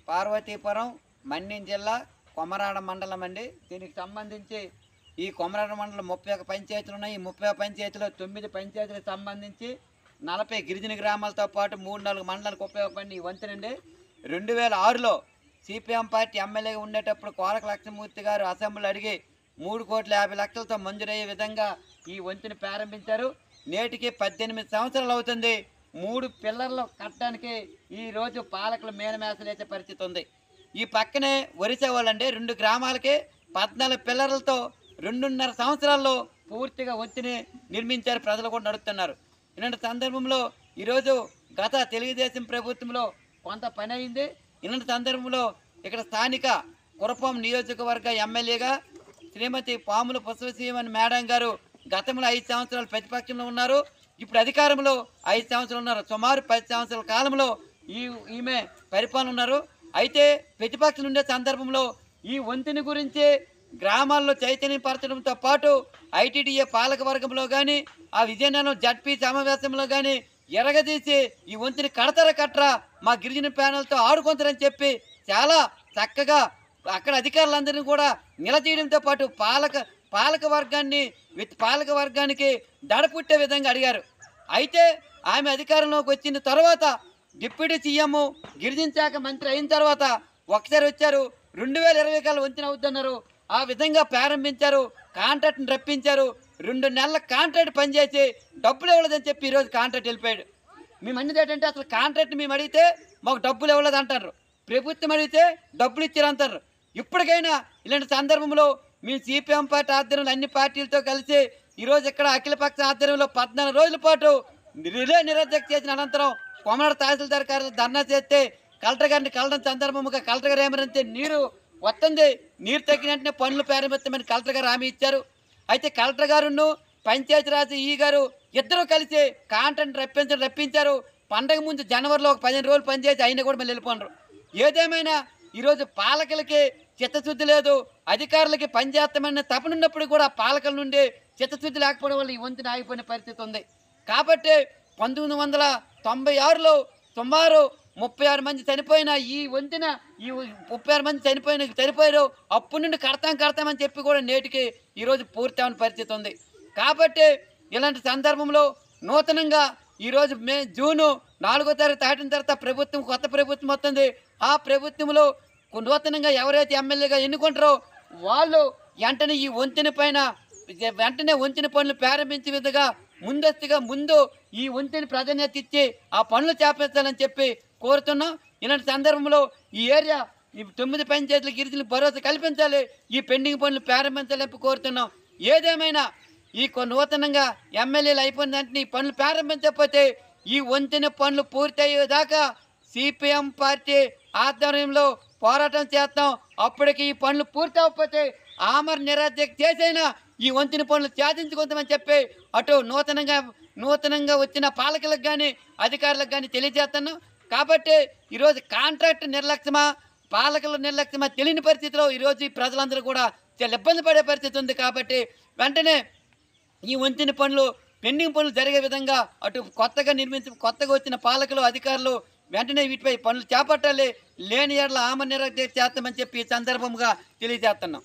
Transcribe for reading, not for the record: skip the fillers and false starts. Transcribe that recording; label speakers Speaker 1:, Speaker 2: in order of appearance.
Speaker 1: పార్వతీపురం, మన్యం జిల్లా, కొమరాడ మండలం అండి. దీనికి సంబంధించి ఈ కొమరాడ మండలం 31 పంచాయతీలు ఉన్నాయి. ఈ 31 పంచాయతీలో 9 పంచాయతీలకు సంబంధించి 40 గిరిజన గ్రామాలతో పాటు 3-4 మండలాలకు ఉపయోగపడిన ఈ వంతెనండి 2006లో సిపిఎం పార్టీ ఎమ్మెల్యేగా ఉండేటప్పుడు కోరక లక్ష్మమూర్తి గారు అసెంబ్లీలో అడిగి 3,50,00,000తో మంజూరయ్యే విధంగా ఈ వంతెన ప్రారంభించారు. నేటికి 18 సంవత్సరాలు అవుతుంది. 3 పిల్లర్లు కట్టడానికి ఈరోజు పాలకులు మేనమేసలేసే పరిస్థితి ఉంది. ఈ పక్కనే ఒరిసే వాళ్ళండి 2 గ్రామాలకి 14 పిల్లర్లతో 2.5 సంవత్సరాల్లో పూర్తిగా వంతెన నిర్మించారు. ప్రజలు కూడా నడుస్తున్నారు. ఇలాంటి సందర్భంలో ఈరోజు గత తెలుగుదేశం ప్రభుత్వంలో కొంత పని అయింది. ఇలాంటి సందర్భంలో ఇక్కడ స్థానిక కురపం నియోజకవర్గ ఎమ్మెల్యేగా శ్రీమతి పాముల పుష్పశ్రీమణి మేడం గారు గతంలో 5 సంవత్సరాలు ప్రతిపక్షంలో ఉన్నారు. ఇప్పుడు అధికారంలో 5 సంవత్సరాలు ఉన్నారు. సుమారు 10 సంవత్సరాల కాలంలో ఈమె పరిపాలన ఉన్నారు. అయితే ప్రతిపక్షం ఉండే సందర్భంలో ఈ వంతెన గురించి గ్రామాల్లో చైతన్యపరచడంతో పాటు ఐటీడీఏ పాలక వర్గంలో కానీ ఆ విజయనగరం జడ్పీ సమావేశంలో కానీ ఎరగదీసి ఈ వంతెన కట్టరా మా గిరిజన ప్యానెల్తో ఆడుకుంటారని చెప్పి చాలా చక్కగా అక్కడ అధికారులందరినీ కూడా నిలదీయడంతో పాటు పాలక వర్గానికి దడపుట్టే విధంగా అడిగారు. అయితే ఆమె అధికారంలోకి వచ్చిన తర్వాత డిప్యూటీ సీఎం గిరిజన శాఖ మంత్రి అయిన తర్వాత ఒకసారి వచ్చారు. 2020 కల్లా వంతెన అవుతున్నారు. ఆ విధంగా ప్రారంభించారు. కాంట్రాక్ట్ని రప్పించారు. 2 నెలల కాంట్రాక్ట్ పనిచేసి డబ్బులు ఇవ్వలేదని చెప్పి ఈరోజు కాంట్రాక్ట్ వెళ్ళిపోయాడు. మేము అన్నది ఏంటంటే అసలు కాంట్రాక్ట్ మేము అడిగితే మాకు డబ్బులు ఇవ్వలేదు అంటారు. ప్రభుత్వం అడిగితే డబ్బులు ఇచ్చారంటారు. ఇప్పటికైనా ఇలాంటి సందర్భంలో మేము సిపిఎం పార్టీ ఆధ్వర్యంలో అన్ని పార్టీలతో కలిసి ఈరోజు ఇక్కడ అఖిలపక్ష ఆధ్వర్యంలో 14 రోజుల పాటు రిలే నిరధ్యక్ష చేసిన అనంతరం కొమరాడ తహసీల్దార్ గారు ధర్నా చేస్తే కలెక్టర్ గారిని కలవడం సందర్భంగా కలెక్టర్ గారు ఏమనంటే నీరు వస్తుంది, నీరు తగ్గిన వెంటనే పనులు ప్రారంభిస్తామని కలెక్టర్ గారు హామీ ఇచ్చారు. అయితే కలెక్టర్ గారును పంచాయతీరాజ్ ఈ గారు ఇద్దరు కలిసి కాంట్రాక్ట్ రప్పించారు. పండగ ముందు జనవరిలో ఒక 15 రోజులు పనిచేసి అయినా కూడా మళ్ళీ వెళ్ళిపోండ్రు. ఏదేమైనా ఈరోజు పాలకులకి చిత్తశుద్ధి లేదు, అధికారులకి పనిచేస్తామన్న తపనున్నప్పుడు కూడా పాలకుల నుండి చిత్తశుద్ధి లేకపోవడం వల్ల ఈ వంతెన ఆగిపోయిన పరిస్థితి ఉంది. కాబట్టి 1996లో సుమారు 36 మంది చనిపోయిన ఈ వంతెన 36 మంది చనిపోయారు. అప్పటి నుండి కడతామని చెప్పి కూడా నేటికి ఈరోజు పూర్తి అవని పరిస్థితి ఉంది. కాబట్టి ఇలాంటి సందర్భంలో నూతనంగా ఈరోజు జూను 4వ తారీఖు దాటిన తర్వాత కొత్త ప్రభుత్వం వస్తుంది. ఆ ప్రభుత్వంలో నూతనంగా ఎవరైతే ఎమ్మెల్యేగా ఎన్నుకుంటారో వాళ్ళు వెంటనే ఈ వంతెన పైన వంతెన పనులు ప్రారంభించే విధంగా ముందు ఈ వంతెన ప్రాధాన్యత ఇచ్చి ఆ పనులు చేపట్టాలని చెప్పి కోరుతున్నాం. ఇలాంటి సందర్భంలో ఈ ఏరియా ఈ 9 పంచాయతీల గిరిజనులకు భరోసా కల్పించాలి, ఈ పెండింగ్ పనులు ప్రారంభించాలని కోరుతున్నాం. ఏదేమైనా ఈ నూతనంగా ఎమ్మెల్యేలు అయిపోయిన వెంటనే ఈ పనులు ప్రారంభించకపోతే ఈ వంతెన పనులు పూర్తయ్యేదాకా సిపిఎం పార్టీ ఆధ్వర్యంలో పోరాటం చేస్తాం. అప్పటికి ఈ పనులు పూర్తి అవ్వకపోతే ఆమర నిరాధ్యక్ష చేసైనా ఈ వంతెన పనులు సాధించుకుంటామని చెప్పి అటు నూతనంగా వచ్చిన పాలకులకు కానీ అధికారులకు కానీ తెలియజేస్తున్నాం. కాబట్టి ఈరోజు కాంట్రాక్ట్ నిర్లక్ష్యమా పాలకుల నిర్లక్ష్యమా తెలియని పరిస్థితిలో ఈరోజు ఈ ప్రజలందరూ కూడా చాలా ఇబ్బంది పడే పరిస్థితి ఉంది. కాబట్టి వెంటనే ఈ వంతెన పనులు పెండింగ్ పనులు జరిగే విధంగా అటు కొత్తగా వచ్చిన పాలకులు అధికారులు వెంటనే వీటిపై పనులు చేపట్టాలి. లేని ఏడల ఆమర నిరాధ్యక్ష చేస్తామని చెప్పి ఈ సందర్భంగా తెలియజేస్తున్నాం.